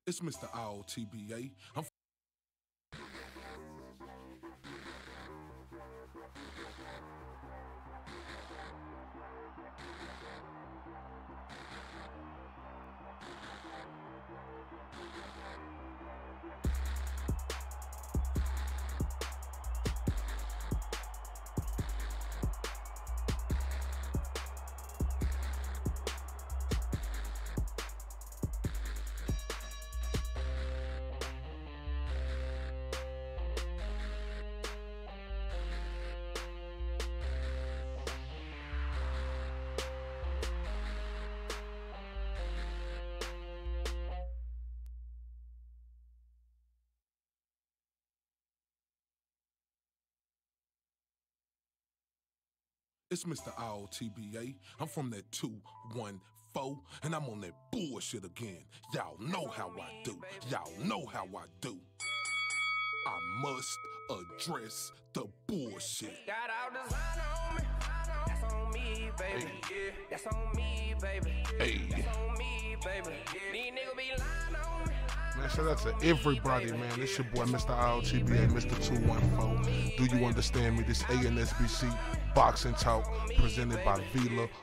It's Mr. IOTBA. It's Mr. IOTBA. I'm from that 214, and I'm on that bullshit again. Y'all know how I do. Y'all know how I do. I must address the bullshit. Got all design on me. That's on me, baby. Hey. That's on me, baby. Hey. That's on me, baby. These niggas be lying on me. Man, shout out to everybody, man. This your boy, Mr. IOTBA, Mr. 214. Do you understand me? This ANSBC Boxing Talk, presented by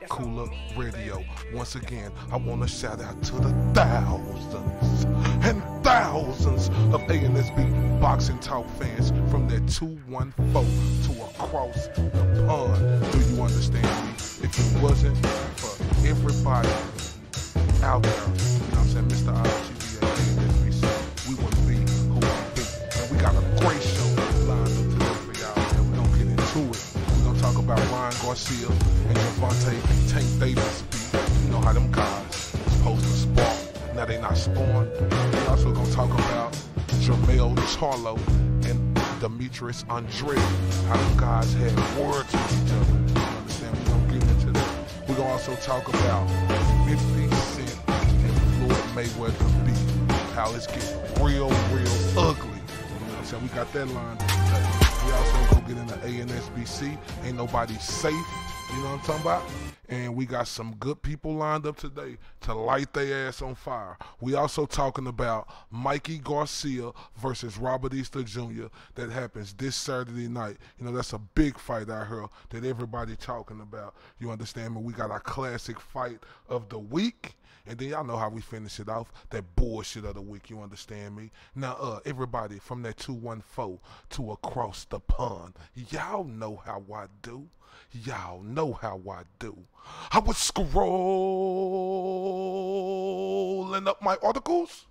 Koola Radio. Once again, I want to shout out to the thousands and thousands of ANSB Boxing Talk fans from that 214 to across the pond. Do you understand me? If it wasn't for everybody out there, you know what I'm saying, Mr. IOTBA, ANSBC, we wouldn't be who we be. And we got a great show lined up today for y'all, and we're gonna get into it. We're gonna talk about Ryan Garcia and Javante Tank Davis beef. You know how them guys supposed to spark. Now they not sparring. We also gonna talk about Jermell Charlo and Demetrius Andre. How them guys had words with each other. You understand? We're gonna get into that. We're gonna also talk about 50 Cent and Floyd Mayweather beef. How it's getting real ugly. You know what I'm saying? We got that lined up today. We also gonna get into ANSBC. Ain't nobody safe. You know what I'm talking about? And we got some good people lined up today to light their ass on fire. We also talking about Mikey Garcia versus Robert Easter Jr. that happens this Saturday night. You know, that's a big fight out here that everybody talking about. You understand me? We got our classic fight of the week. And then y'all know how we finish it off, that bullshit of the week, you understand me? Now, everybody from that 214 to across the pond, y'all know how I do. Y'all know how I do. I was scrolling up my articles.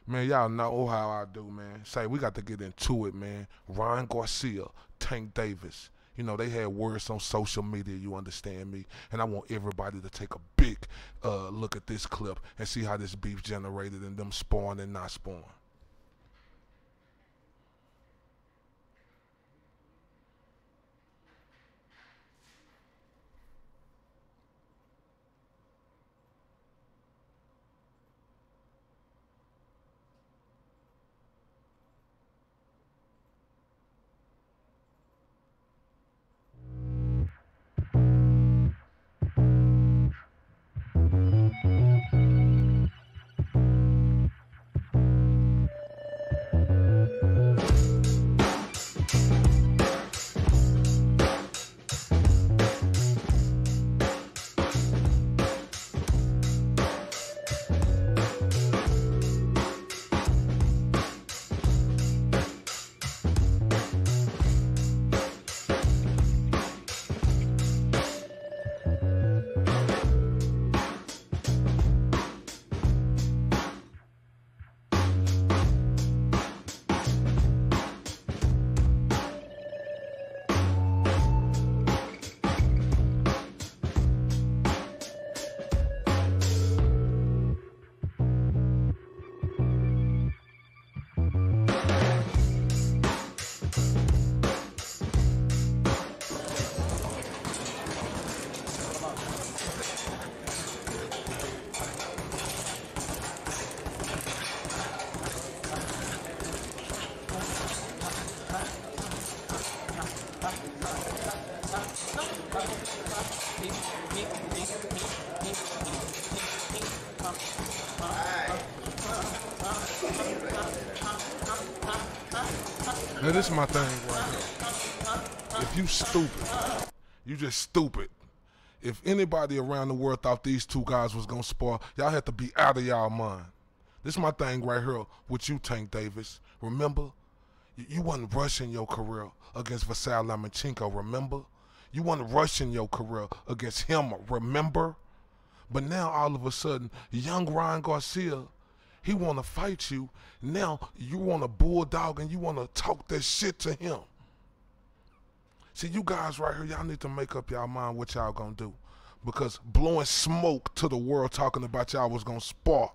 Man, y'all know how I do, man. Say, we got to get into it, man. Ryan Garcia, Tank Davis. You know, they had words on social media, you understand me? And I want everybody to take a big look at this clip and see how this beef generated and them spawn and not spawn. Now this is my thing right here. If you stupid, you just stupid. If anybody around the world thought these two guys was gonna spar, y'all had to be out of y'all mind. This is my thing right here with you, Tank Davis. Remember, you wasn't rushing your career against Vasily Lomachenko, remember? You wasn't rushing your career against him, remember? But now all of a sudden, young Ryan Garcia, he wanna fight you. Now you want a bulldog and you wanna talk that shit to him. See, you guys right here, y'all need to make up y'all mind what y'all gonna do. Because blowing smoke to the world talking about y'all was gonna spar,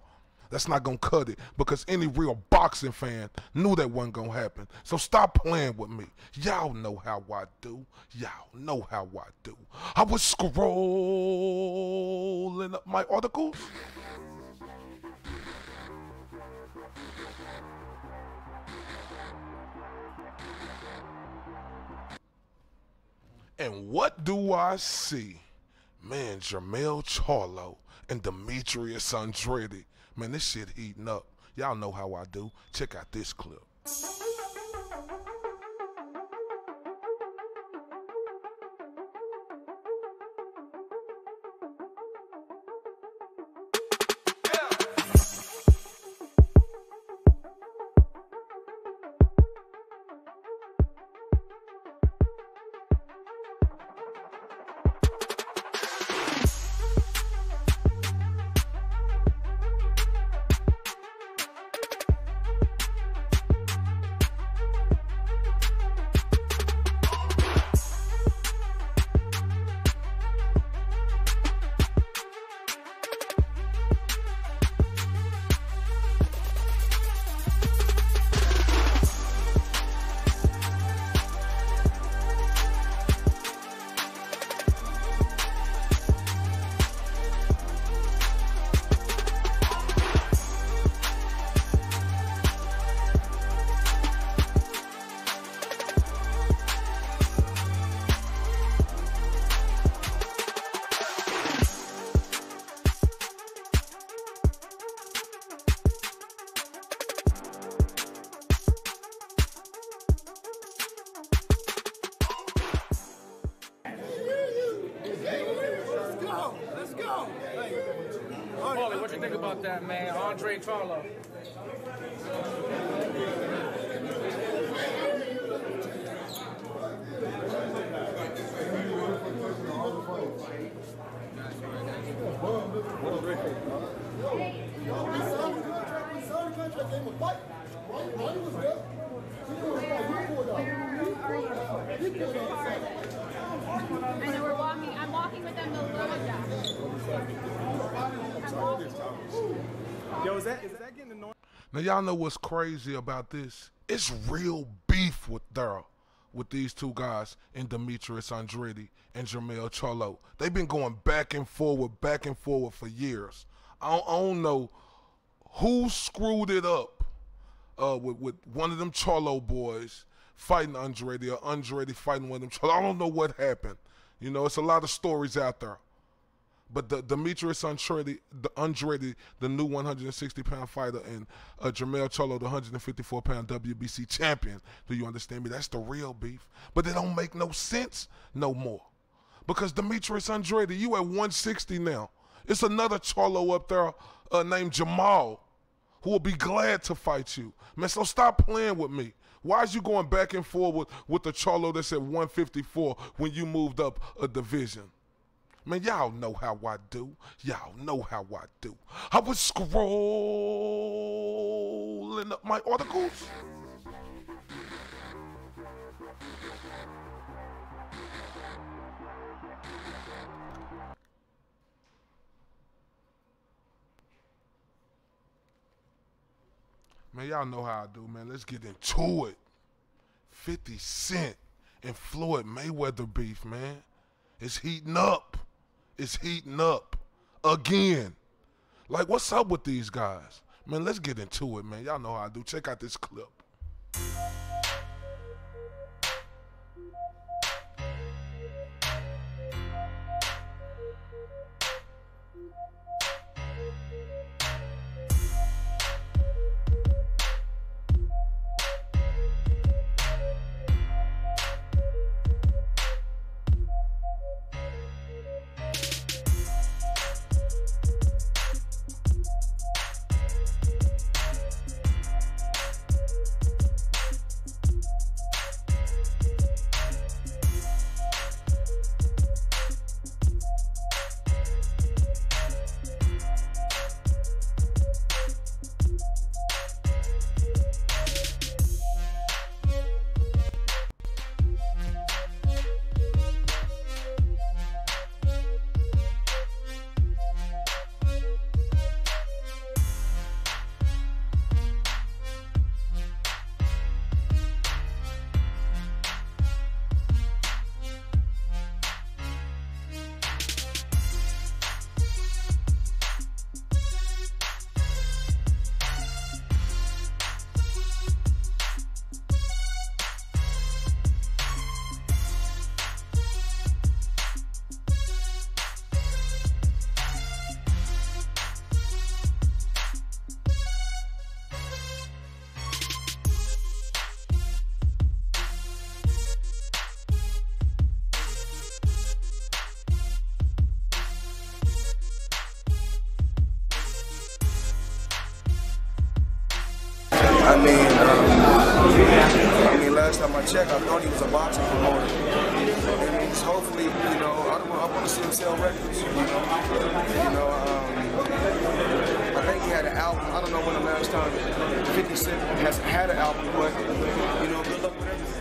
that's not gonna cut it. Because any real boxing fan knew that wasn't gonna happen. So stop playing with me. Y'all know how I do. Y'all know how I do. I was scrolling up my articles. And what do I see? Man, Jermell Charlo and Demetrius Andrade. Man, this shit heating up. Y'all know how I do. Check out this clip. Paulie, what you think about that, man? Andre Charlo. I know we're walking. I'm walking with them to Louisville. Yo, is that getting annoying? Now y'all know what's crazy about this? It's real beef with these two guys in Demetrius Andrade and Jermell Charlo. They've been going back and forward for years. I don't know who screwed it up with one of them Charlo boys fighting Andrade or Andrade fighting one of them Charlo. I don't know what happened. You know, it's a lot of stories out there. But the Demetrius Andrade, the new 160-pound fighter, and Jermell Charlo, the 154-pound WBC champion, do you understand me? That's the real beef. But it don't make no sense no more. Because Demetrius Andrade, you at 160 now. It's another Charlo up there named Jamal who will be glad to fight you. Man, so stop playing with me. Why is you going back and forth with the Charlo that's at 154 when you moved up a division? Man, y'all know how I do. Y'all know how I do. I was scrolling up my articles. Man, y'all know how I do, man. Let's get into it. 50 Cent and Floyd Mayweather beef, man. It's heating up. It's heating up again. Like, what's up with these guys? Man, let's get into it, man. Y'all know how I do. Check out this clip. I mean, last time I checked, I thought he was a boxing promoter. That means hopefully, you know, I want to see him sell records. I think he had an album. I don't know when the last time 50 Cent has had an album, but you know, good luck with everything.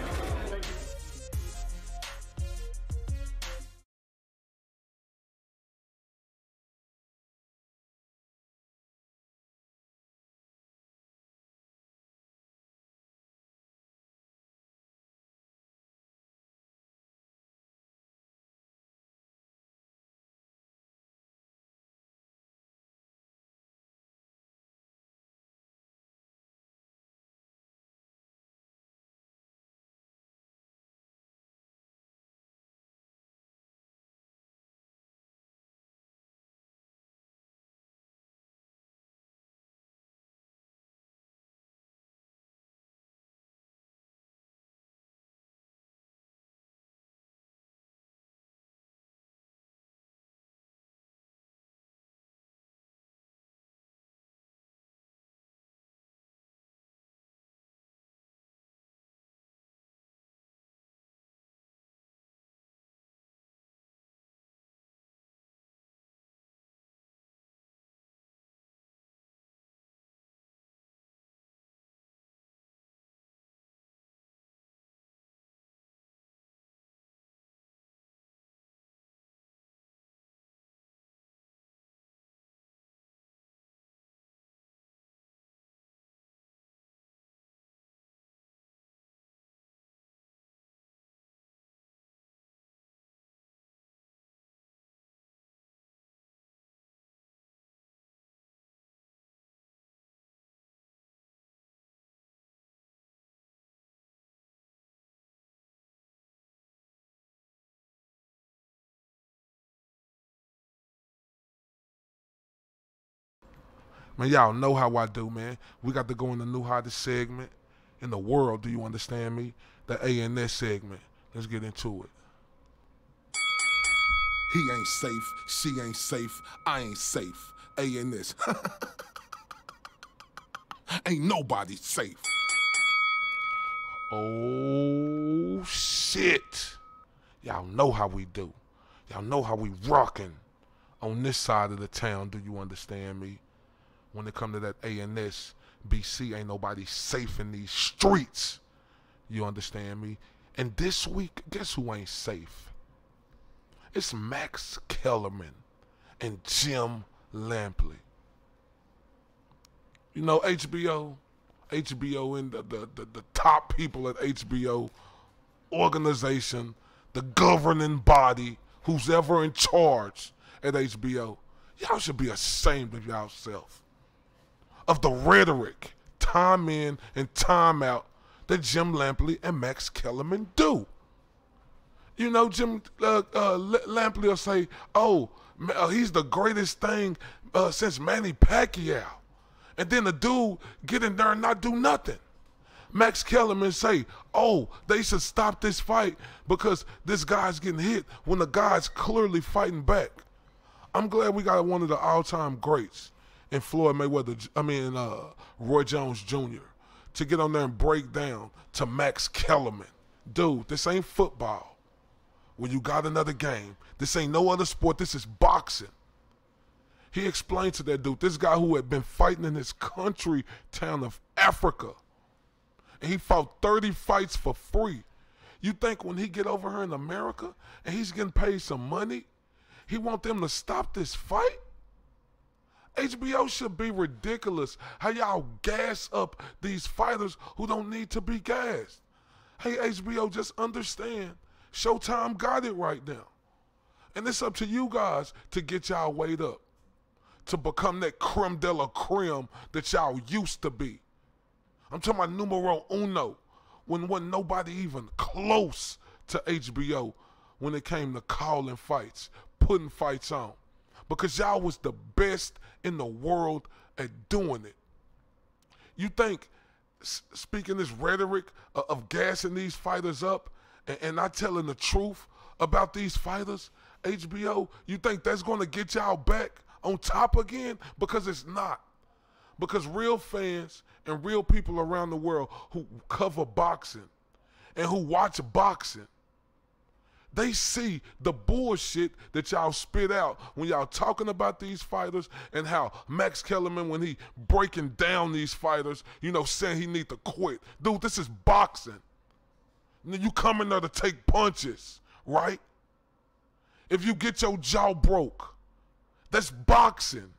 Man, y'all know how I do, man. We got to go in the new hottest segment in the world. Do you understand me? The A&S segment. Let's get into it. He ain't safe, she ain't safe, I ain't safe. A&S. Ain't nobody safe. Oh, shit. Y'all know how we do. Y'all know how we rockin' on this side of the town. Do you understand me? When it come to that A&S, BC, ain't nobody safe in these streets. You understand me? And this week, guess who ain't safe? It's Max Kellerman and Jim Lampley. You know, HBO and the top people at HBO organization, the governing body, who's ever in charge at HBO, y'all should be ashamed of yourself. Of the rhetoric, time in and time out, that Jim Lampley and Max Kellerman do. You know, Jim Lampley will say, oh, he's the greatest thing since Manny Pacquiao. And then the dude get in there and not do nothing. Max Kellerman say, oh, they should stop this fight because this guy's getting hit when the guy's clearly fighting back. I'm glad we got one of the all-time greats in Floyd Mayweather, Roy Jones Jr. to get on there and break down to Max Kellerman. Dude, this ain't football where you got another game. This ain't no other sport. This is boxing. He explained to that dude, this guy who had been fighting in his country town of Africa, and he fought 30 fights for free. You think when he get over here in America and he's getting paid some money, he want them to stop this fight? HBO should be ridiculous how y'all gas up these fighters who don't need to be gassed. Hey, HBO, just understand, Showtime got it right now. And it's up to you guys to get y'all weighed up, to become that creme de la creme that y'all used to be. I'm talking about numero uno, when wasn't nobody even close to HBO when it came to calling fights, putting fights on. Because y'all was the best in the world at doing it. You think speaking this rhetoric of gassing these fighters up and not telling the truth about these fighters, HBO, you think that's going to get y'all back on top again? Because it's not. Because real fans and real people around the world who cover boxing and who watch boxing, they see the bullshit that y'all spit out when y'all talking about these fighters and how Max Kellerman, when he breaking down these fighters, saying he need to quit. Dude, this is boxing. You come in there to take punches, right? If you get your jaw broke, that's boxing.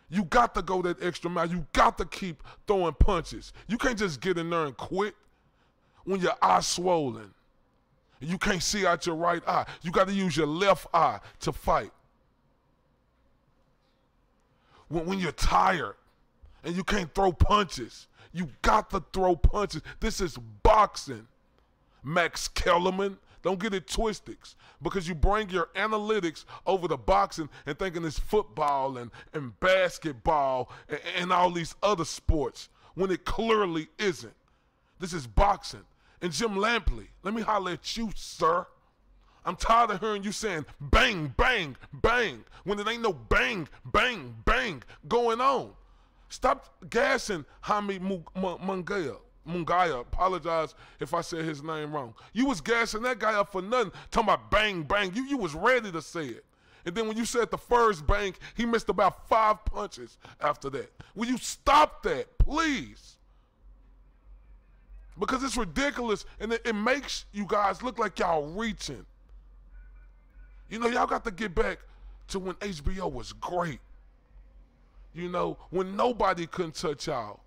You got to go that extra mile. You got to keep throwing punches. You can't just get in there and quit when your eye's swollen. You can't see out your right eye. You got to use your left eye to fight. When you're tired and you can't throw punches, you got to throw punches. This is boxing. Max Kellerman, don't get it twisted, because you bring your analytics over to boxing and thinking it's football and basketball and all these other sports when it clearly isn't. This is boxing. And Jim Lampley, let me holler at you, sir. I'm tired of hearing you saying bang, bang, bang, when it ain't no bang, bang, bang going on. Stop gassing Hamid Mungaya. Apologize if I said his name wrong. You was gassing that guy up for nothing, talking about bang, bang. You was ready to say it. And then when you said the first bang, he missed about 5 punches after that. Will you stop that, please? Because it's ridiculous, and it makes you guys look like y'all reaching. Y'all got to get back to when HBO was great. When nobody couldn't touch y'all.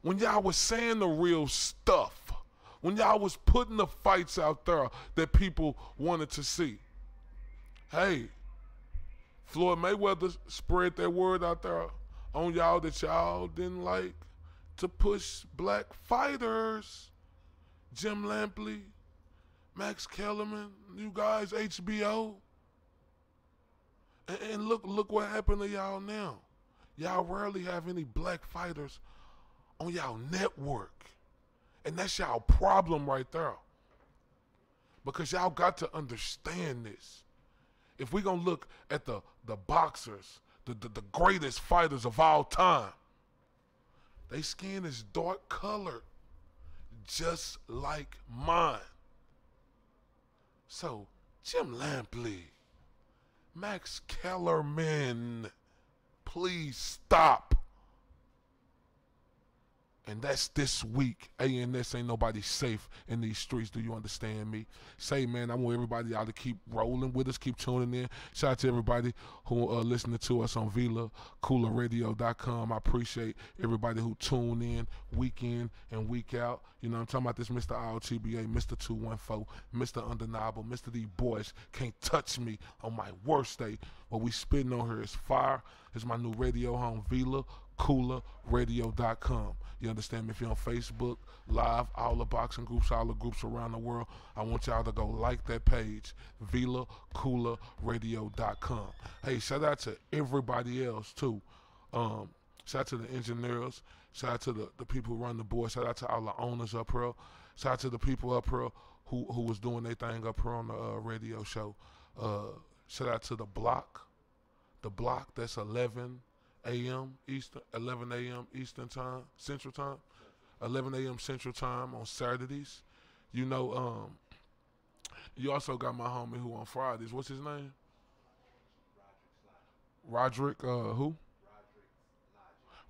When y'all was saying the real stuff. When y'all was putting the fights out there that people wanted to see. Hey, Floyd Mayweather spread that word out there on y'all that y'all didn't like to push black fighters. Jim Lampley, Max Kellerman, you guys, HBO. And look what happened to y'all now. Y'all rarely have any black fighters on y'all network. And that's y'all problem right there. Because y'all got to understand this. If we're going to look at the boxers, the greatest fighters of all time, their skin is dark colored, just like mine. So, Jim Lampley, Max Kellerman, please stop. And that's this week. ANS ain't nobody safe in these streets. Do you understand me? Say, man, I want everybody out to keep rolling with us, keep tuning in. Shout out to everybody who listening to us on KoolaRadio.com. I appreciate everybody who tune in week and week out. I'm talking about this Mr. RTBA, Mr. 214, Mr. Undeniable, Mr. D Boys. Can't touch me on my worst day. What we spitting on here is fire. It's my new radio home, KoolaRadio.com. You understand me? If you're on Facebook, Live, all the boxing groups, all the groups around the world, I want y'all to go like that page, KoolaRadio.com. Hey, shout out to everybody else, too. Shout out to the engineers. Shout out to the people who run the board. Shout out to all the owners up here. Shout out to the people up here who was doing their thing up here on the radio show. Shout out to the block. The block, that's 11 a.m. Eastern time, Central time, 11 a.m. Central time on Saturdays. You also got my homie who on Fridays. What's his name? Roderick, who?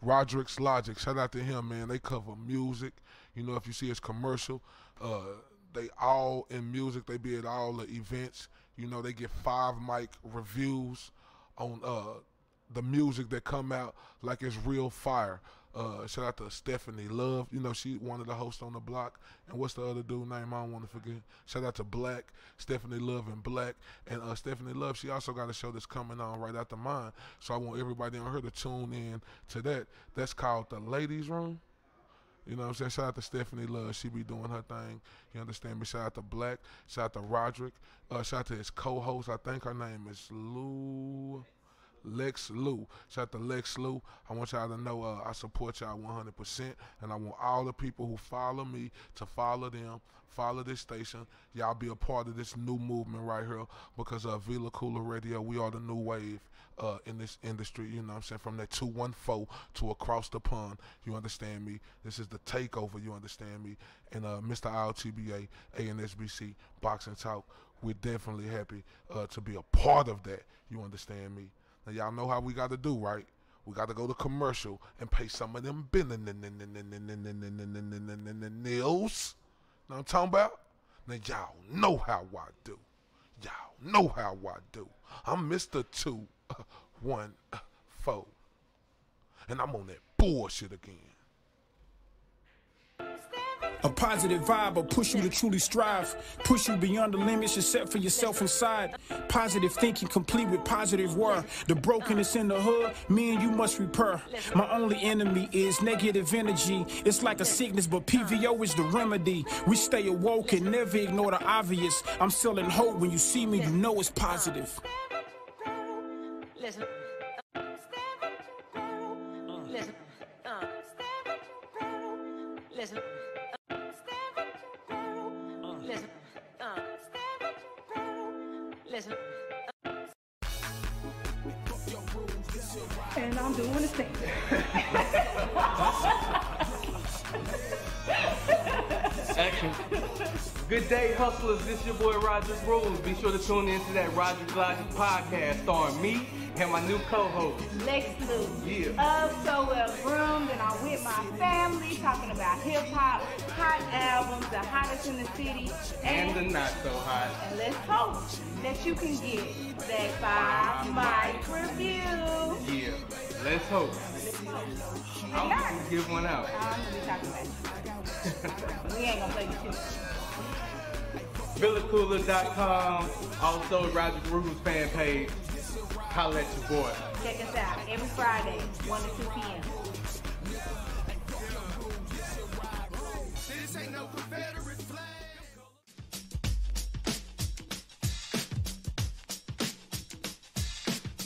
Roderick's Logic. Shout out to him, man. They cover music. If you see his commercial, they all in music. They be at all the events. They get 5 mic reviews on the music that come out like it's real fire. Shout out to Stephanie Love. She one of the hosts on the block. And what's the other dude name? I don't want to forget. Shout out to Black, Stephanie Love and Black. And Stephanie Love, she also got a show that's coming on right after mine. So I want everybody on her to tune in to that. That's called The Ladies Room. You know what I'm saying? Shout out to Stephanie Love. She be doing her thing. You understand me? Shout out to Black. Shout out to Roderick. Shout out to his co-host. I think her name is Lex Lou. Shout out to Lex Lou. I want y'all to know I support y'all 100%, and I want all the people who follow me to follow them, follow this station. Y'all be a part of this new movement right here because Vila Koola Radio, we are the new wave in this industry, you know what I'm saying, from that 214 to across the pond, you understand me? This is the takeover, you understand me? And Mr. ILTBA, ANSBC, Boxing Talk, we're definitely happy to be a part of that, you understand me? Now y'all know how we got to do, right? We got to go to commercial and pay some of them bills. Know what I'm talking about? Now y'all know how I do. Y'all know how I do. I'm Mr. 214, and I'm on that bullshit again. A positive vibe will push you to truly strive, push you beyond the limits you set for yourself inside. Positive thinking complete with positive word. The brokenness in the hood, me and you must repair. My only enemy is negative energy. It's like a sickness, but PVO is the remedy. We stay awoke and never ignore the obvious. I'm selling hope. When you see me, you know it's positive. Listen. Listen. Listen. Listen. And I'm doing the same. Action. Good day, hustlers. This your boy Rogers Rules. Be sure to tune in to that Rogers Logic podcast starring me and my new co-host, Lex Lou. Yeah. So well groomed, and I'm with my family talking about hip hop, hot albums, the hottest in the city, and the not so hot. And let's hope that you can get that 5 mic review. Yeah. Let's hope. I'm gonna give one out. I'm gonna be talking about it. We ain't gonna play the two. VillaCoola.com. Also, Roger Rules fan page. Holla at your boy. Check us out every Friday, 1 to 2 p.m.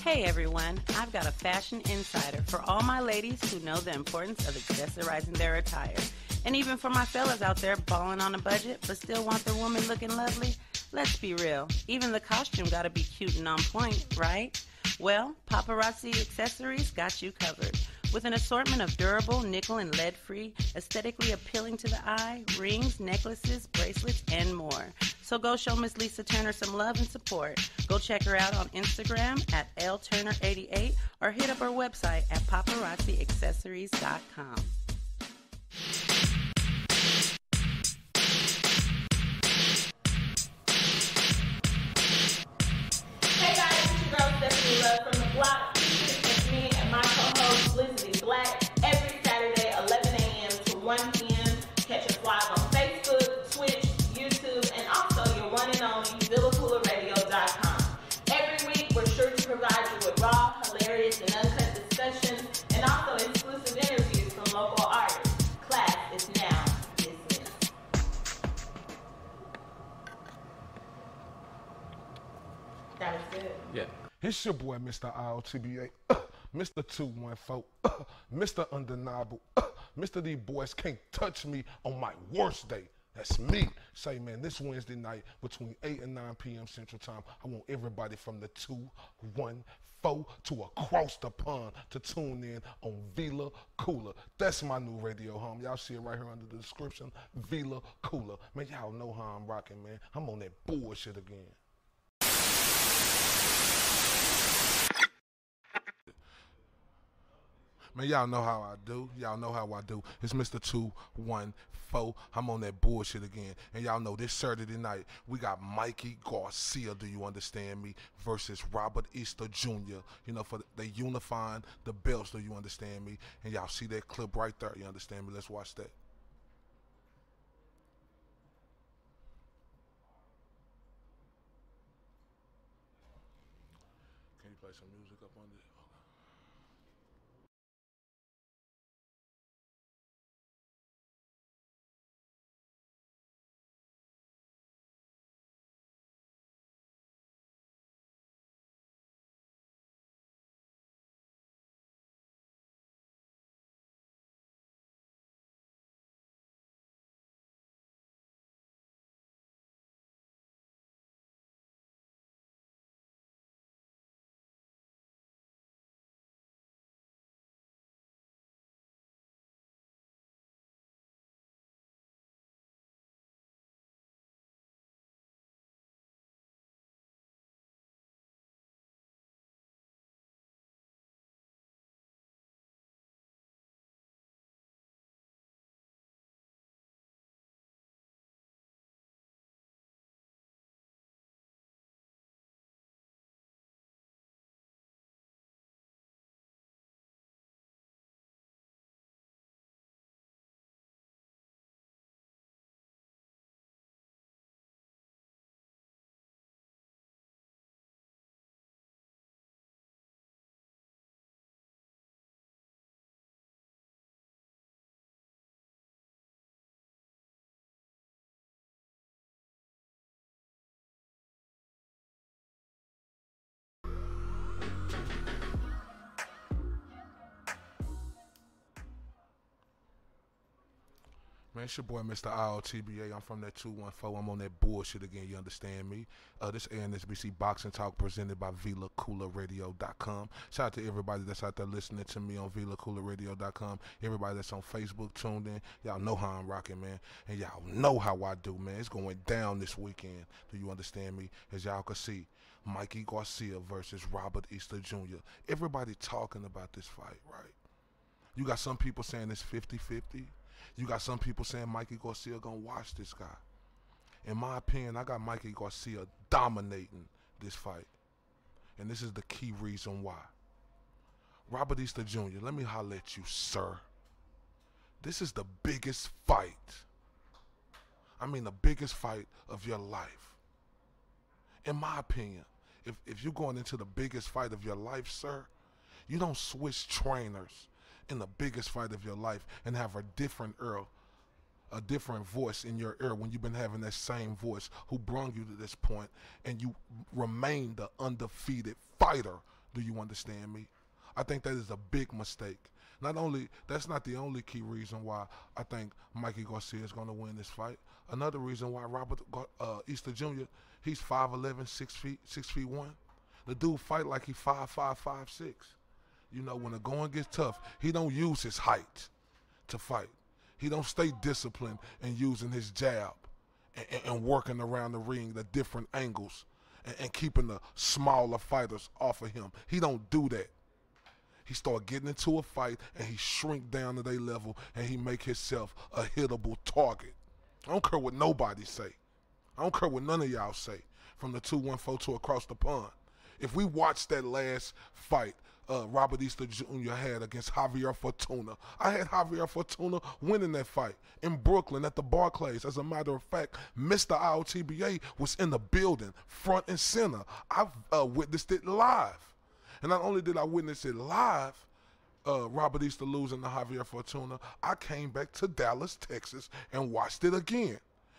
Hey everyone, I've got a fashion insider for all my ladies who know the importance of accessorizing their attire. And even for my fellas out there balling on a budget but still want their woman looking lovely. Let's be real, even the costume gotta be cute and on point, right? Well, Paparazzi Accessories got you covered. With an assortment of durable, nickel and lead-free, aesthetically appealing to the eye, rings, necklaces, bracelets, and more. So go show Miss Lisa Turner some love and support. Go check her out on Instagram at lturner88 or hit up her website at paparazziaccessories.com. Hey guys, it's your girl Stephanie Love from the block. It's me and my co-host Blizzard Black every Saturday, 11 a.m. to 1 p.m. Catch us live on Facebook, Twitch, YouTube, and also your one and only VillaCoolaRadio.com. Every week, we're sure to provide you with raw, hilarious, and uncut discussions, and also exclusive interviews from local artists. Class is now dismissed. That was good. Yeah. It's your boy, Mr. ILTBA, Mr. 214, Mr. Undeniable, Mr. These boys can't touch me on my worst day. That's me. Say, man, this Wednesday night between 8 and 9 p.m. Central Time, I want everybody from the 214 to across the pond to tune in on Vila Koola. That's my new radio home. Y'all see it right here under the description, Vila Koola. Man, y'all know how I'm rocking, man. I'm on that bullshit again. Man, y'all know how I do. Y'all know how I do. It's Mr. 214. I'm on that bullshit again. And y'all know this Saturday night, we got Mikey Garcia, do you understand me, versus Robert Easter Jr. You know, they unifying the belts, do you understand me? And y'all see that clip right there, you understand me? Let's watch that. Can you play some music up on this? Man, it's your boy, Mr. IOTBA. I'm from that 214. I'm on that bullshit again, you understand me? This ANSBC Boxing Talk presented by VilaKoolaRadio.com. Shout out to everybody that's out there listening to me on VilaKoolaRadio.com. Everybody that's on Facebook tuned in. Y'all know how I'm rocking, man. And y'all know how I do, man. It's going down this weekend. Do you understand me? As y'all can see, Mikey Garcia versus Robert Easter Jr. Everybody talking about this fight, right? You got some people saying it's 50-50. You got some people saying Mikey Garcia gonna watch this guy. In my opinion, I got Mikey Garcia dominating this fight. And this is the key reason why. Robert Easter Jr., let me holler at you, sir. This is the biggest fight. I mean the biggest fight of your life. In my opinion, if you're going into the biggest fight of your life, sir, you don't switch trainers in the biggest fight of your life and have a different voice in your ear when you've been having that same voice who brung you to this point and you remain the undefeated fighter. Do you understand me? I think that is a big mistake. That's not the only key reason why I think Mikey Garcia is going to win this fight. Another reason why Robert Easter Jr., he's 5'11", 6 feet 1. The dude fight like he 5'5", 5'6". You know, when the going gets tough, he don't use his height to fight. He don't stay disciplined and using his jab and working around the ring, the different angles, and keeping the smaller fighters off of him. He don't do that. He start getting into a fight and he shrink down to their level and he make himself a hittable target. I don't care what nobody say. I don't care what none of y'all say, from the 214 to across the pond. If we watch that last fight Robert Easter Jr. had against Javier Fortuna, I had Javier Fortuna winning that fight in Brooklyn at the Barclays. As a matter of fact, Mr. IOTBA was in the building, front and center. I witnessed it live. And not only did I witness it live, Robert Easter losing to Javier Fortuna, I came back to Dallas, Texas, and watched it again.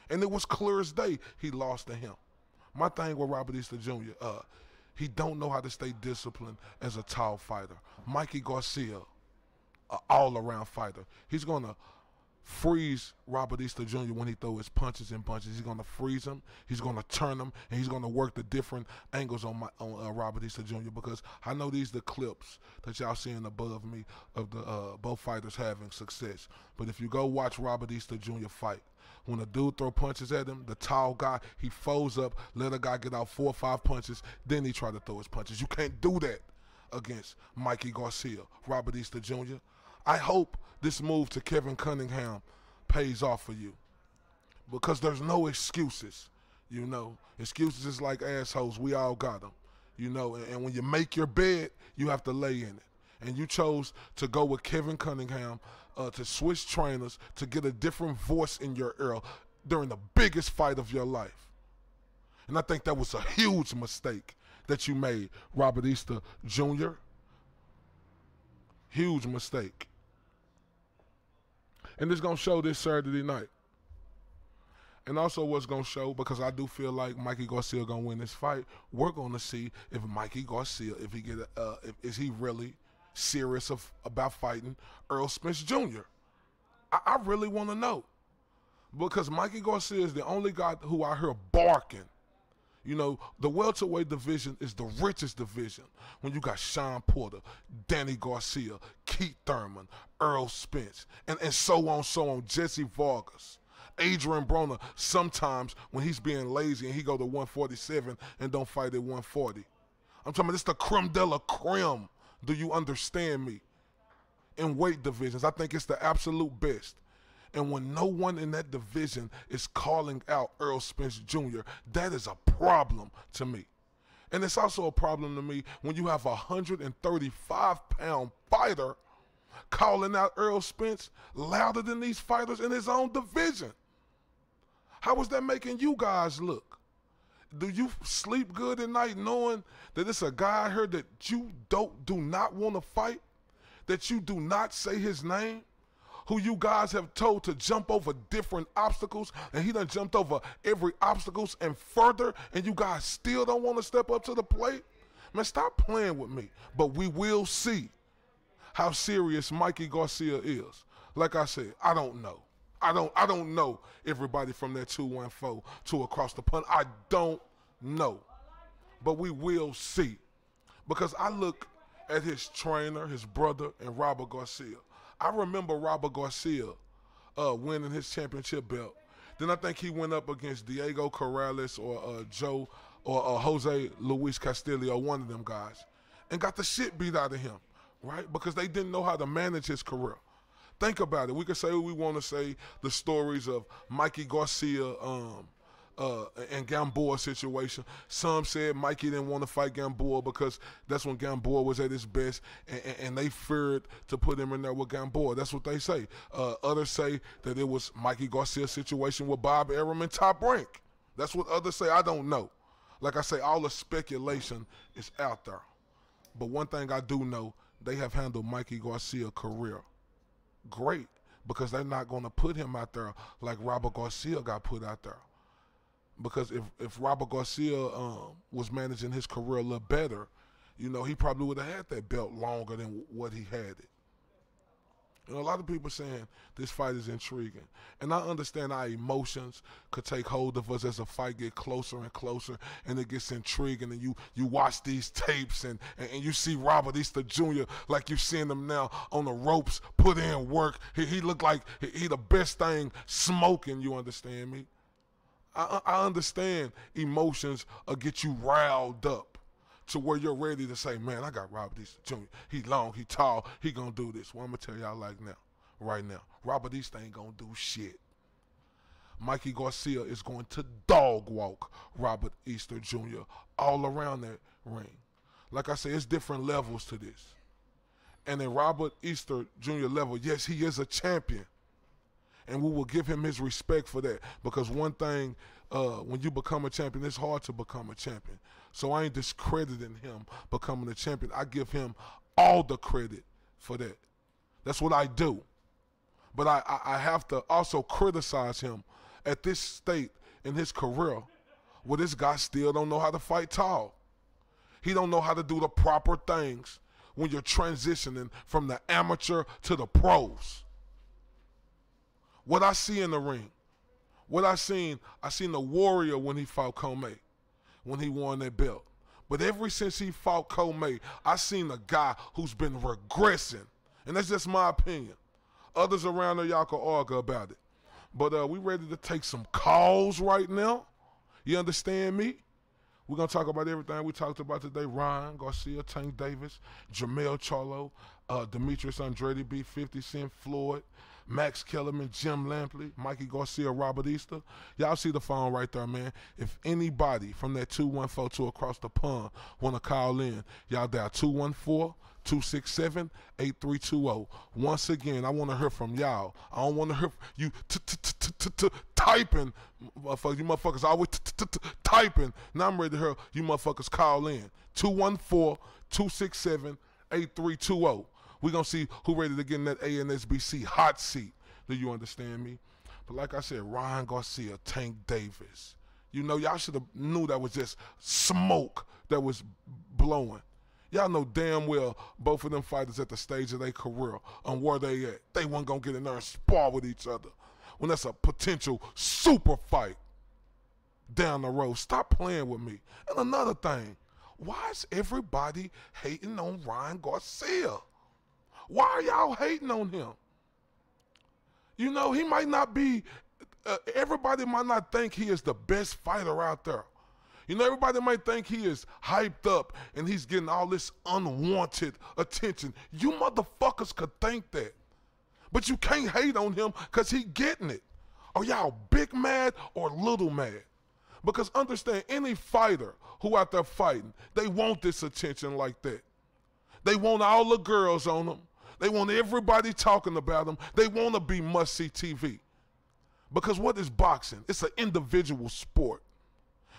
And it was clear as day he lost to him. My thing with Robert Easter Jr., he don't know how to stay disciplined as a tall fighter. Mikey Garcia, an all-around fighter. He's going to freeze Robert Easter Jr. when he throw his punches and bunches. He's going to freeze him. He's going to turn him, and he's going to work the different angles on Robert Easter Jr. because I know these are the clips that y'all seeing above me of the both fighters having success. But if you go watch Robert Easter Jr. fight, when a dude throw punches at him, the tall guy, he folds up, let a guy get out 4 or 5 punches, then he try to throw his punches. You can't do that against Mikey Garcia, Robert Easter Jr. I hope this move to Kevin Cunningham pays off for you because there's no excuses, you know. Excuses is like assholes. We all got them, you know. And when you make your bed, you have to lay in it. And you chose to go with Kevin Cunningham to switch trainers, to get a different voice in your ear during the biggest fight of your life. And I think that was a huge mistake that you made, Robert Easter Jr. Huge mistake. And it's going to show this Saturday night. And also what's going to show, because I do feel like Mikey Garcia going to win this fight, we're going to see if Mikey Garcia, is he really serious about fighting Errol Spence Jr. I really want to know, because Mikey Garcia is the only guy who I hear barking. You know, the welterweight division is the richest division when you got Sean Porter, Danny Garcia, Keith Thurman, Errol Spence, and so on, Jesse Vargas. Adrian Broner, sometimes when he's being lazy and he go to 147 and don't fight at 140. I'm talking about this the creme de la creme. Do you understand me? In weight divisions, I think it's the absolute best. And when no one in that division is calling out Errol Spence Jr., that is a problem to me. And it's also a problem to me when you have a 135-pound fighter calling out Errol Spence louder than these fighters in his own division. How is that making you guys look? Do you sleep good at night knowing that it's a guy here that you do not want to fight, that you do not say his name, who you guys have told to jump over different obstacles, and he done jumped over every obstacles and further, and you guys still don't want to step up to the plate? Man, stop playing with me. But we will see how serious Mikey Garcia is. Like I said, I don't know. I don't know everybody from that 214 to across the pond. I don't know. But we will see. Because I look at his trainer, his brother, and Robert Garcia. I remember Robert Garcia winning his championship belt. Then I think he went up against Diego Corrales or Joe or Jose Luis Castillo, one of them guys, and got the shit beat out of him, right? Because they didn't know how to manage his career. Think about it. We could say what we want to say, the stories of Mikey Garcia and Gamboa situation. Some said Mikey didn't want to fight Gamboa because that's when Gamboa was at his best, and they feared to put him in there with Gamboa. That's what they say. Others say that it was Mikey Garcia's situation with Bob Arum and Top Rank. That's what others say. I don't know. Like I say, all the speculation is out there. But one thing I do know, they have handled Mikey Garcia's career great, because they're not going to put him out there like Robert Garcia got put out there. Because if Robert Garcia was managing his career a little better, you know, he probably would have had that belt longer than what he had it. And a lot of people saying this fight is intriguing. And I understand our emotions could take hold of us as a fight get closer and closer, and it gets intriguing, and you watch these tapes and you see Robert Easter Jr. like you're seeing him now on the ropes, put in work. He looked like he the best thing smoking, you understand me? I understand emotions will get you riled up to where you're ready to say, man, I got Robert Easter Jr. He long, he tall, he gonna do this. Well, I'm gonna tell y'all right now, Robert Easter ain't gonna do shit. Mikey Garcia is going to dog walk Robert Easter Jr. all around that ring. Like I say, it's different levels to this. And in Robert Easter Jr. level, yes, he is a champion. And we will give him his respect for that. Because one thing, when you become a champion, it's hard to become a champion. So I ain't discrediting him becoming a champion. I give him all the credit for that. That's what I do. But I have to also criticize him at this state in his career where this guy still don't know how to fight tall. He don't know how to do the proper things when you're transitioning from the amateur to the pros. What I see in the ring, I seen the Warrior when he fought Comey, when he won that belt. But ever since he fought Comey, I seen a guy who's been regressing. And that's just my opinion. Others around there, y'all can argue about it. But we ready to take some calls right now. You understand me? We're going to talk about everything we talked about today. Ryan Garcia, Tank Davis, Jamel Charlo, Demetrius Andrade, B, 50 Cent, Floyd, Max Kellerman, Jim Lampley, Mikey Garcia, Robert Easter. Y'all see the phone right there, man. If anybody from that 214 to across the pond want to call in, y'all dial 214-267-8320. Once again, I want to hear from y'all. I don't want to hear you typing. You motherfuckers always typing. Now I'm ready to hear you motherfuckers call in. 214-267-8320. We're going to see who ready to get in that ANSBC hot seat. Do you understand me? But like I said, Ryan Garcia, Tank Davis. You know, y'all should have knew that was just smoke that was blowing. Y'all know damn well both of them fighters at the stage of their career on where they at. They weren't going to get in there and spar with each other when that's a potential super fight down the road. Stop playing with me. And another thing, why is everybody hating on Ryan Garcia? Why are y'all hating on him? You know, he might not be, everybody might not think he is the best fighter out there. You know, everybody might think he is hyped up and he's getting all this unwanted attention. You motherfuckers could think that. But you can't hate on him because he getting it. Are y'all big mad or little mad? Because understand, any fighter who out there fighting, they want this attention like that. They want all the girls on them. They want everybody talking about them. They want to be must-see TV. Because what is boxing? It's an individual sport.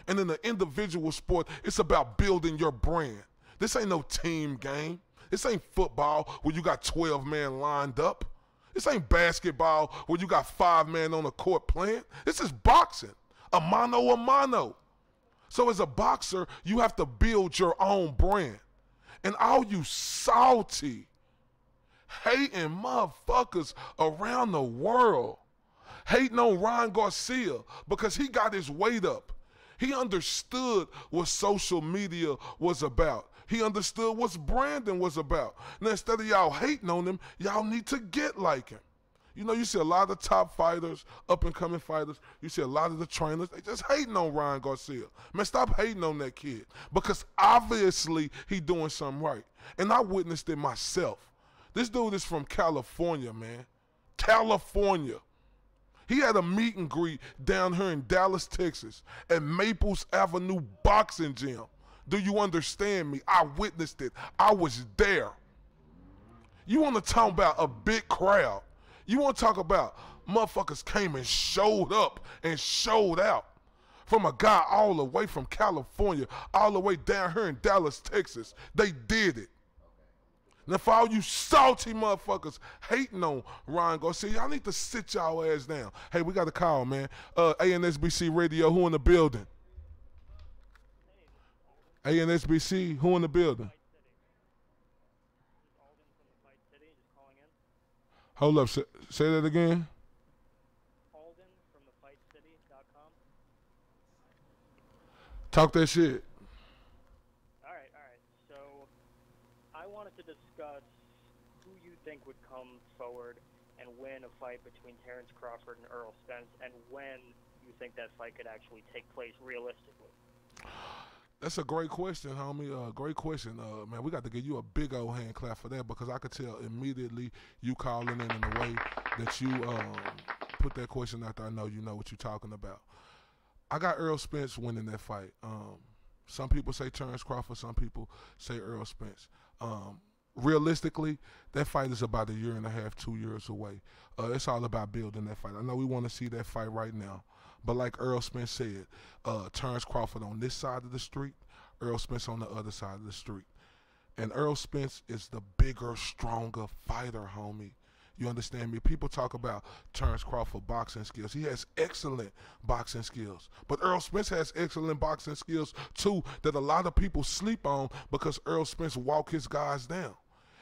And in the individual sport, it's about building your brand. This ain't no team game. This ain't football where you got 12 men lined up. This ain't basketball where you got 5 men on the court playing. This is boxing, a mano a mano. So as a boxer, you have to build your own brand. And all you salty, hating motherfuckers around the world, hating on Ryan Garcia because he got his weight up. He understood what social media was about. He understood what branding was about. Now, instead of y'all hating on him, y'all need to get like him. You know, you see a lot of top fighters, up-and-coming fighters. You see a lot of the trainers. They just hating on Ryan Garcia. Man, stop hating on that kid because obviously he doing something right. And I witnessed it myself. This dude is from California, man. California. He had a meet and greet down here in Dallas, Texas at Maples Avenue Boxing Gym. Do you understand me? I witnessed it. I was there. You want to talk about a big crowd. You want to talk about motherfuckers came and showed up and showed out. From a guy all the way from California, all the way down here in Dallas, Texas. They did it. Now, for all you salty motherfuckers hating on Ryan Garcia, y'all need to sit y'all ass down. Hey, we got a call, man. ANSBC Radio, who in the building? ANSBC, who in the building? Hold up, say that again. Alden from thefightcity.com. Talk that shit. All right. So I wanted to discuss who you think would come forward and win a fight between Terrence Crawford and Errol Spence, and when you think that fight could actually take place realistically. That's a great question, homie. Great question. Man, we got to give you a big old hand clap for that because I could tell immediately you calling in the way that you put that question out there. I know you know what you're talking about. I got Errol Spence winning that fight. Some people say Terrence Crawford. Some people say Errol Spence. Realistically, that fight is about 1.5 years, 2 years away. It's all about building that fight. I know we want to see that fight right now. But like Errol Spence said, Terrence Crawford on this side of the street, Errol Spence on the other side of the street. And Errol Spence is the bigger, stronger fighter, homie. You understand me? People talk about Terrence Crawford boxing skills. He has excellent boxing skills. But Errol Spence has excellent boxing skills, too, that a lot of people sleep on because Errol Spence walk his guys down.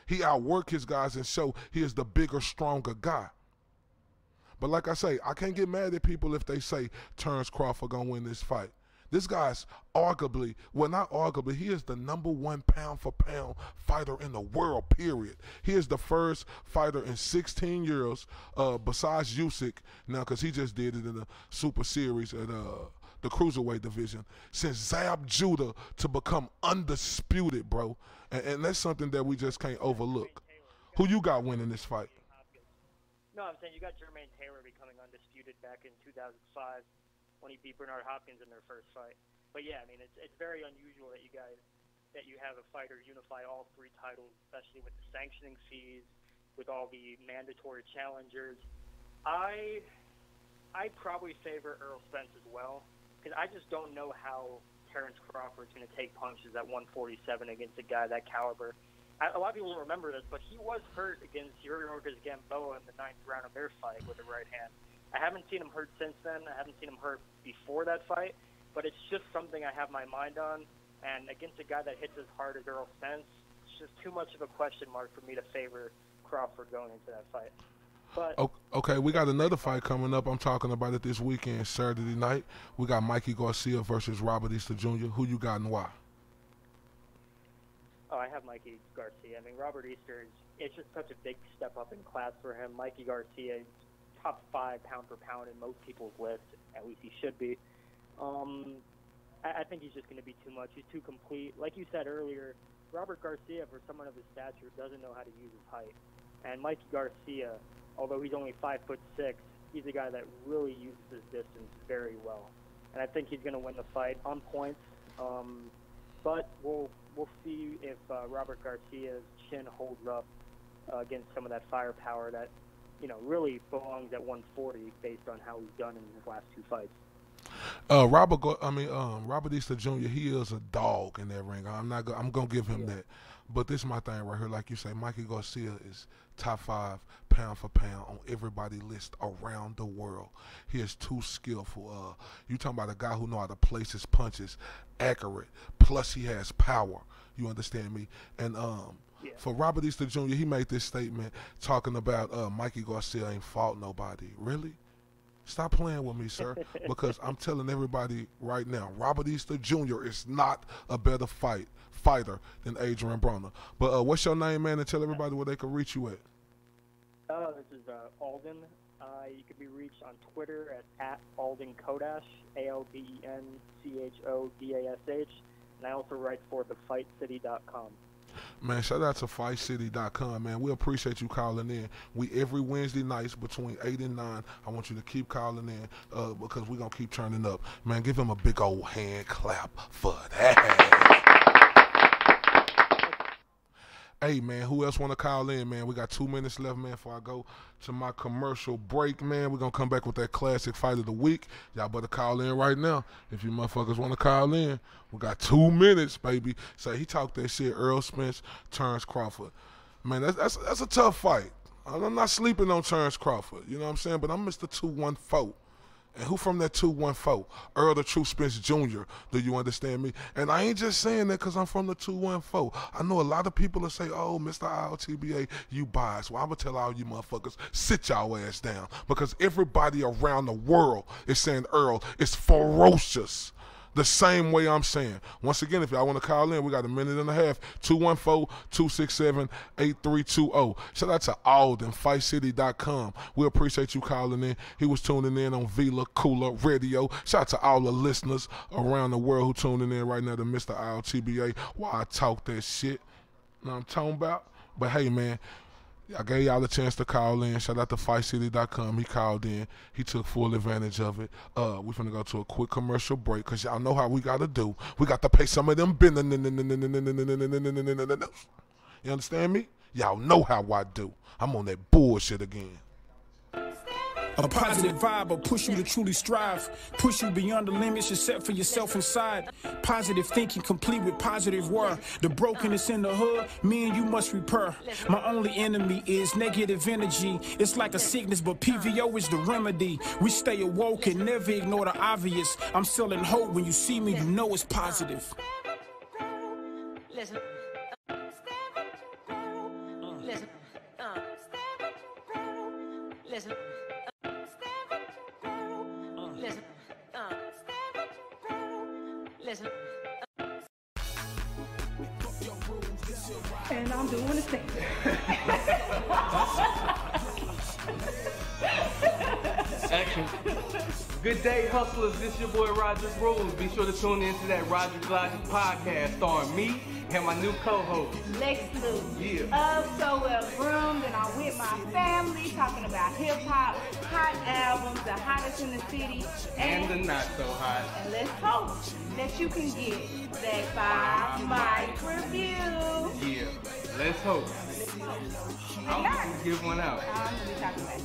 He outwork his guys and show he is the bigger, stronger guy. But like I say, I can't get mad at people if they say Terrence Crawford gonna win this fight. This guy's arguably, well not arguably, he is the #1 pound-for-pound fighter in the world, period. He is the first fighter in 16 years, besides Usyk, now because he just did it in the Super Series at the Cruiserweight division, since Zab Judah to become undisputed, bro. And that's something that we just can't overlook. Who you got winning this fight? No, I'm saying you got Jermaine Taylor becoming undisputed back in 2005 when he beat Bernard Hopkins in their first fight. But yeah, I mean, it's very unusual that you have a fighter unify all 3 titles, especially with the sanctioning fees, with all the mandatory challengers. I'd probably favor Errol Spence as well, because I just don't know how Terrence Crawford's going to take punches at 147 against a guy that caliber. A lot of people don't remember this, but he was hurt against Yuri Gamboa in the 9th round of their fight with a right hand. I haven't seen him hurt since then. I haven't seen him hurt before that fight, but it's just something I have my mind on. And against a guy that hits as hard as Errol Spence, it's just too much of a question mark for me to favor Crawford going into that fight. But okay, we got another fight coming up. I'm talking about it this weekend, Saturday night. We got Mikey Garcia versus Robert Easter Jr. Who you got and why? Oh, I have Mikey Garcia. I mean, Robert Easter, it's just such a big step up in class for him. Mikey Garcia is top 5 pound for pound in most people's list. At least he should be. I think he's just going to be too much. He's too complete. Like you said earlier, Robert Garcia, for someone of his stature, doesn't know how to use his height. And Mikey Garcia, although he's only 5'6", he's a guy that really uses his distance very well. And I think he's going to win the fight on points. But we'll see if Robert Garcia's chin holds up against some of that firepower that, really belongs at 140 based on how he's done in his last 2 fights. Robert Easter Jr., he is a dog in that ring. I'm gonna give him that. But this is my thing right here. Like you say, Mikey Garcia is top 5 pound for pound on everybody's list around the world. He is too skillful. You talking about a guy who know how to place his punches accurate. Plus he has power. You understand me? And for Robert Easter Jr., he made this statement talking about Mikey Garcia ain't fought nobody. Really? Stop playing with me, sir, because I'm telling everybody right now, Robert Easter Jr. is not a better fighter than Adrian Broner. But what's your name, man, and tell everybody where they can reach you at. This is Alden. You can be reached on Twitter at Alden Kodash, ALDENCHODASH, and I also write for thefightcity.com. Man, shout out to FightCity.com, man. We appreciate you calling in. We every Wednesday nights between 8 and 9. I want you to keep calling in because we're going to keep turning up. Man, give him a big old hand clap for that. Hey, man, who else want to call in, man? We got 2 minutes left, man, before I go to my commercial break, man. We're going to come back with that classic fight of the week. Y'all better call in right now if you motherfuckers want to call in. We got 2 minutes, baby. Say he talked that shit, Earl Spence, Terrence Crawford. Man, that's a tough fight. I'm not sleeping on Terrence Crawford, you know what I'm saying? But I'm Mr. 214. And who from that 214? Earl the True Spence Jr. Do you understand me? And I ain't just saying that because I'm from the 214. I know a lot of people that say, oh, Mr. ILTBA, you biased. Well, I'm going to tell all you motherfuckers, sit y'all ass down. Because everybody around the world is saying Earl is ferocious. The same way I'm saying. Once again, if y'all want to call in, we got a minute and a half. 214-267-8320. Shout out to Alden, FightCity.com. We appreciate you calling in. He was tuning in on Vila, Koola, Radio. Shout out to all the listeners around the world who tuning in right now to Mr. ILTBA while I talk that shit. Know what I'm talking about? But hey, man, I gave y'all a chance to call in. Shout out to FightCity.com. He called in. He took full advantage of it. We're finna go to a quick commercial break because y'all know how we got to do. We got to pay some of them bills. You understand me? Y'all know how I do. I'm on that bullshit again. A positive vibe will push you to truly strive, push you beyond the limits you set for yourself inside. Positive thinking complete with positive word. The brokenness in the hood, me and you must repair. My only enemy is negative energy. It's like a sickness, but PVO is the remedy. We stay awoke and never ignore the obvious. I'm selling hope. When you see me, you know it's positive. Listen. Listen. Listen. Listen. And I'm doing the thing. Action. Good day, hustlers. This your boy Rogers Rules. Be sure to tune in to that Rogers Logic podcast starring me and my new co-host, Lex Lou. Yeah. So well groomed, and I'm with my family talking about hip hop, hot albums, the hottest in the city, and the not so hot. And let's hope that you can get that 5 mic review. Yeah. Let's hope. I'm gonna give one out. I'm gonna be talking about it.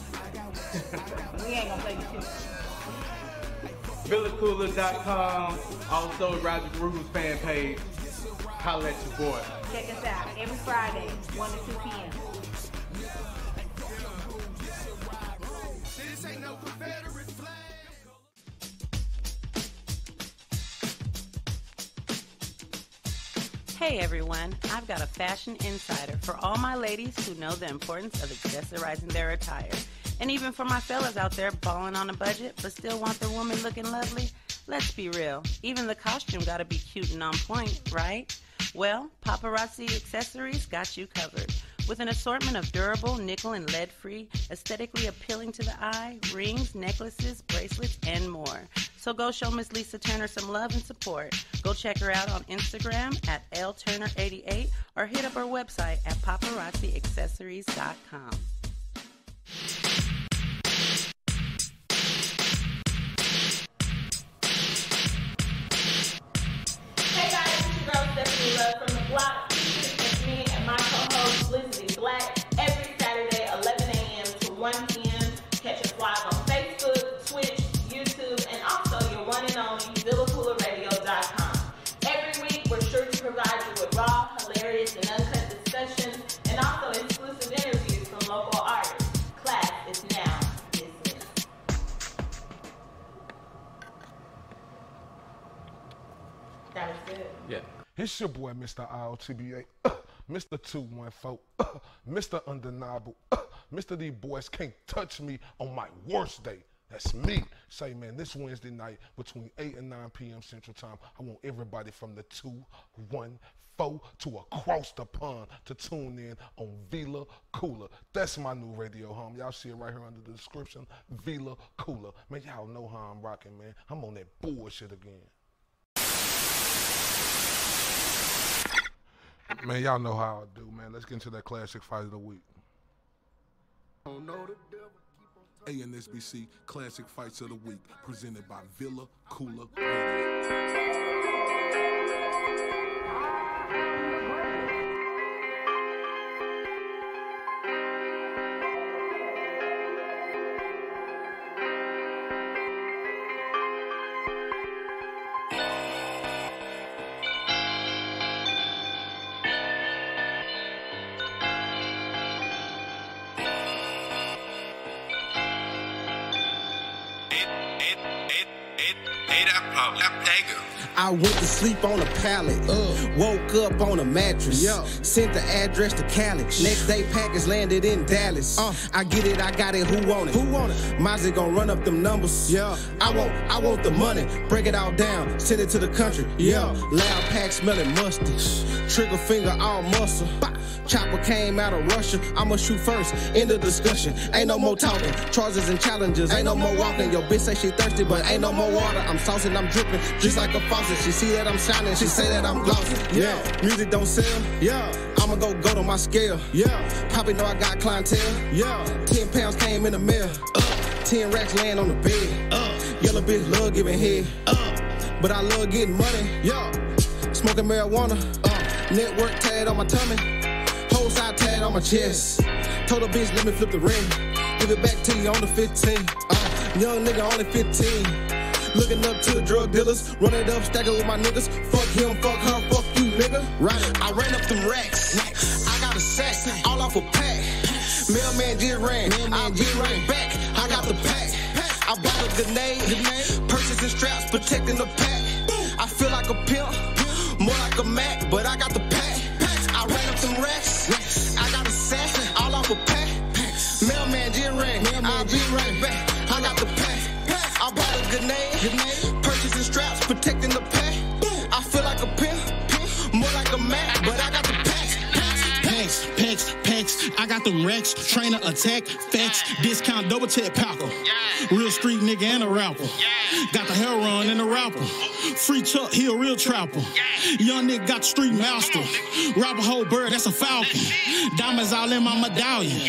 We ain't gonna play the shit. VillaCoola.com. Also, Roger Rules fan page. Holla at your boy. Check us out every Friday, 1 to 2 p.m. Hey everyone, I've got a fashion insider for all my ladies who know the importance of accessorizing their attire. And even for my fellas out there balling on a budget but still want their woman looking lovely. Let's be real, even the costume gotta be cute and on point, right? Well, Paparazzi Accessories got you covered. With an assortment of durable, nickel and lead-free, aesthetically appealing to the eye, rings, necklaces, bracelets, and more. So go show Miss Lisa Turner some love and support. Go check her out on Instagram at lturner88 or hit up her website at paparazziaccessories.com. Hey guys, it's your girl Stephanie Love from the block. It's me and my co-host Felicity Black every Saturday, 11 a.m. to 1 p.m. Catch us live on Facebook, Twitch, YouTube, and also your one and only VillaCoolaRadio.com. Every week, we're sure to provide you with raw, hilarious, and uncut discussions, and also exclusive interviews from local artists. Class is now dismissed. That was good. Yeah. It's your boy, Mr. ILTBA, Mr. 214, Mr. Undeniable, Mr. These boys can't touch me on my worst day. That's me. Say, man, this Wednesday night between 8 and 9 p.m. Central Time, I want everybody from the 214 to across the pond to tune in on Vila Koola. That's my new radio home. Y'all see it right here under the description, Vila Koola. Man, y'all know how I'm rocking, man. I'm on that bullshit again. Man, y'all know how I do, man. Let's get into that classic fight of the week. ANSBC Classic Fights of the Week, presented by Vila Koola Radio. I went to sleep on a pallet, woke up on a mattress, sent the address to Cali. Next day package landed in Dallas. I get it, I got it, who want it? Mozzie gon' run up them numbers. I want the money, break it all down, send it to the country. Loud pack smelling musty, trigger finger all muscle. Chopper came out of Russia, I'ma shoot first, end of discussion. Ain't no more talking, charges and challenges, ain't no more walking. Your bitch say she thirsty, but ain't no more water. I'm saucing, I'm dripping, just like a faucet. She see that I'm shining, she say that I'm glossy. Music don't sell, I'ma go to my scale. Poppy know I got clientele, 10 pounds came in the mail, 10 racks laying on the bed. Yellow bitch love giving head, but I love getting money. Smoking marijuana, network tag on my tummy, whole side tag on my chest. Told a bitch let me flip the ring, give it back to you on the 15. Young nigga only 15. Looking up to the drug dealers, run it up, stack it with my niggas. Fuck him, fuck her, fuck you, nigga. Right, I ran up them racks. I got a sack, all off a pack. Mailman just ran, I'll get right back. I got the pack. I bought a grenade, purchasing straps, protecting the pack. I feel like a pimp, more like a Mac, but I got the pack. I ran up them racks. I got a sack, all off a pack. Mailman just ran, I'll be right back. I got the pack. I bought a grenade, purchasing straps, protecting the pack. I feel like a pimp, more like a Mac, but I got the pack. Packs, I got them racks, trainer attack, facts, discount double check Paco. Real street nigga and a rapper. Got the hair run and a rapper. Free Chuck, he a real trapper. Young nigga got the street master. Rapper whole bird, that's a falcon. Diamonds all in my medallion.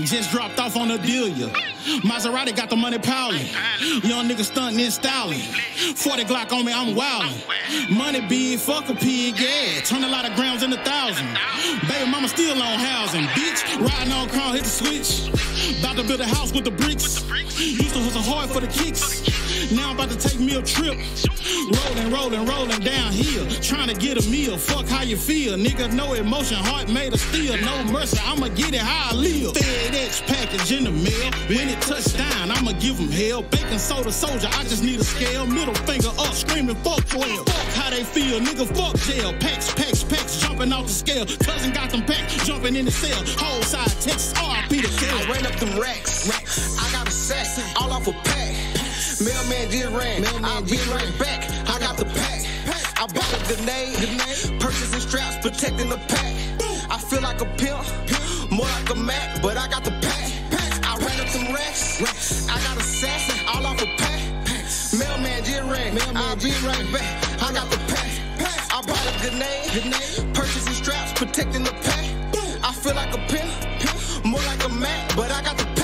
Just dropped off on a dealia. Maserati got the money piling. Young nigga stunting and styling. 40 Glock on me, I'm wildin'. Money big, fuck a pig, yeah. Turn a lot of grams into 1,000. Baby mama still on housing. Bitch, riding on crown, hit the switch. About to build a house with the bricks. Used to hustle hard for the kicks. Now I'm about to take me a trip. Rolling downhill. Trying to get a meal. Fuck how you feel. Nigga, no emotion. Heart made of steel. No mercy. I'ma get it how I live. FedEx package in the mail. When it touch down, I'ma give them hell. Baking soda soldier. I just need a scale. Middle finger up. Screaming fuck 12. Fuck how they feel. Nigga, fuck jail. Packs. Jumping off the scale. Cousin got them packs. Jumping in the cell. Whole side Texas. RIP the tail. I ran up them racks. I got a sack. All off a pack. Mailman just ran, I'll be right back. I got the pack. I bought a grenade, purchasing straps, protecting the pack. I feel like a pimp, more like a Mac, but I got the pack. I ran up some racks. I got a sack, all off a pack. Mailman just ran, I'll be right back. I got the pack. I bought a grenade, purchasing straps, protecting the pack. I feel like a pimp, more like a Mac, but I got the pack.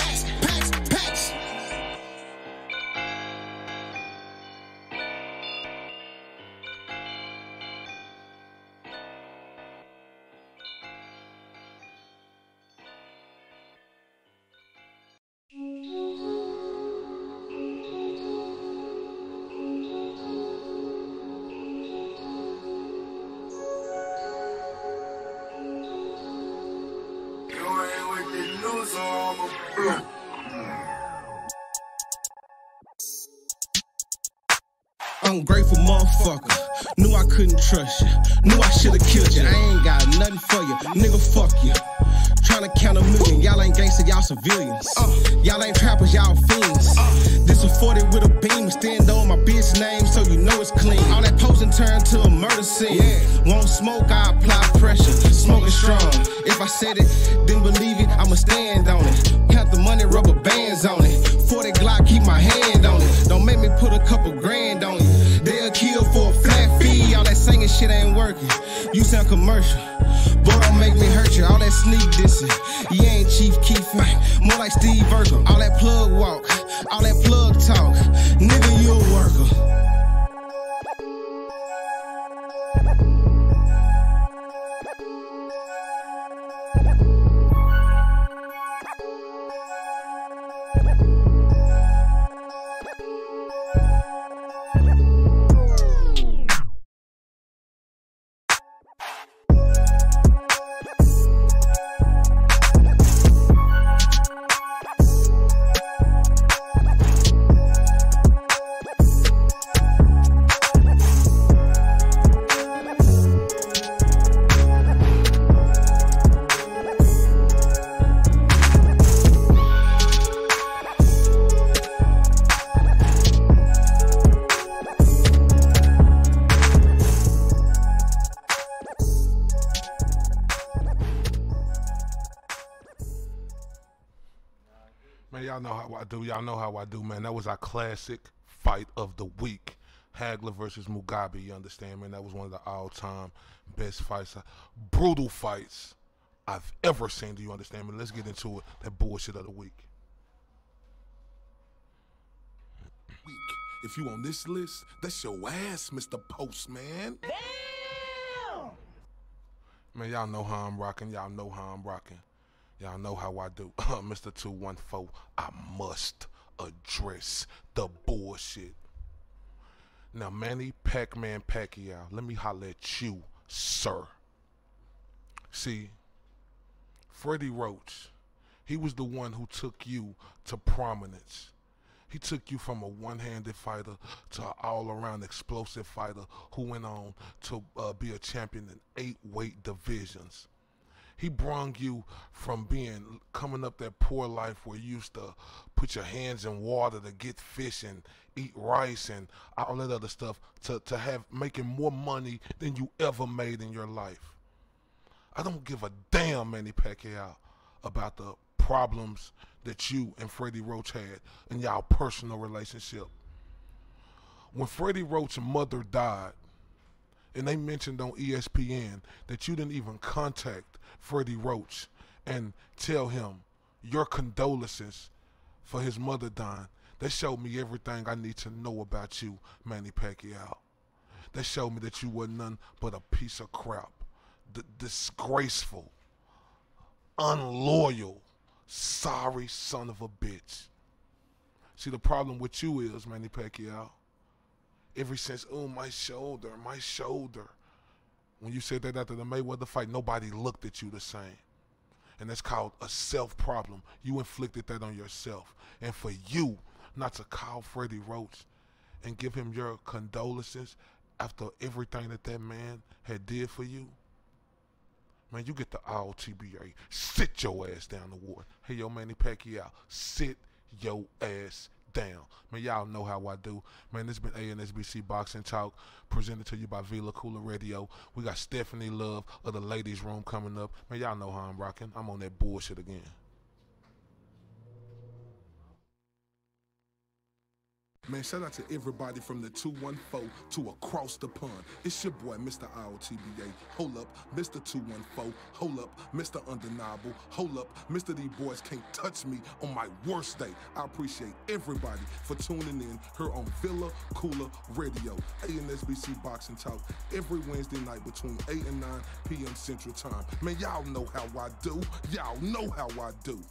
Ungrateful motherfucker. Knew I couldn't trust you. Knew I should've killed you. I ain't got nothing for you. Nigga, fuck you. Tryna count a million. Y'all ain't gangsta, y'all civilians. Y'all ain't trappers, y'all fiends. This a his name, so you know it's clean. All that posing turned to a murder scene. Won't smoke, I apply pressure. Smoking strong. If I said it, then believe it, I'ma stand on it. Count the money, rubber bands on it. 40 Glock, keep my hand on it. Don't make me put a couple grand on it. They'll kill for a flat fee. All that singing shit ain't working. You sound commercial. Boy, don't make me hurt you. All that sneak dissing. You ain't Chief Keefer. More like Steve Urkel. All that plug walk. All that plug talk. Nigga, you a worker. Man, y'all know how I do. Y'all know how I do, man. That was our classic fight of the week. Hagler versus Mugabe, you understand, man? That was one of the all-time best fights, brutal fights I've ever seen. Do you understand, man? Let's get into it. That bullshit of the week. If you on this list, that's your ass, Mr. Postman. Damn! Man, y'all know how I'm rocking. Y'all know how I'm rocking. Y'all know how I do. Mr. 214, I must address the bullshit. Now, Manny Pac-Man Pacquiao, let me holler at you, sir. See, Freddie Roach, he was the one who took you to prominence. He took you from a one-handed fighter to an all-around explosive fighter who went on to be a champion in 8 weight divisions. He brung you from coming up that poor life where you used to put your hands in water to get fish and eat rice and all that other stuff to making more money than you ever made in your life. I don't give a damn, Manny Pacquiao, about the problems that you and Freddie Roach had in y'all personal relationship. When Freddie Roach's mother died, and they mentioned on ESPN that you didn't even contact Freddie Roach and tell him your condolences for his mother dying, that showed me everything I need to know about you, Manny Pacquiao. That showed me that you were none but a piece of crap, disgraceful, unloyal, sorry son of a bitch. See, the problem with you is, Manny Pacquiao, ever since, oh, my shoulder, when you said that after the Mayweather fight, nobody looked at you the same. And that's called a self problem. You inflicted that on yourself. And for you not to call Freddie Roach and give him your condolences after everything that man had did for you, man, you get the all TBA. Sit your ass down the ward. Hey, yo, Manny Pacquiao, sit your ass down. Man, y'all know how I do. Man, this has been ANSBC Boxing Talk, presented to you by Koola Radio. We got Stephanie Love of the Ladies Room coming up. Man, y'all know how I'm rocking. I'm on that bullshit again. Man, shout out to everybody from the 214 to across the pond. It's your boy, Mr. IOTBA. Hold up, Mr. 214. Hold up, Mr. Undeniable. Hold up, Mr. These boys can't touch me on my worst day. I appreciate everybody for tuning in here on Koola Radio. ANSBC Boxing Talk every Wednesday night between 8 and 9 p.m. Central Time. Man, y'all know how I do. Y'all know how I do.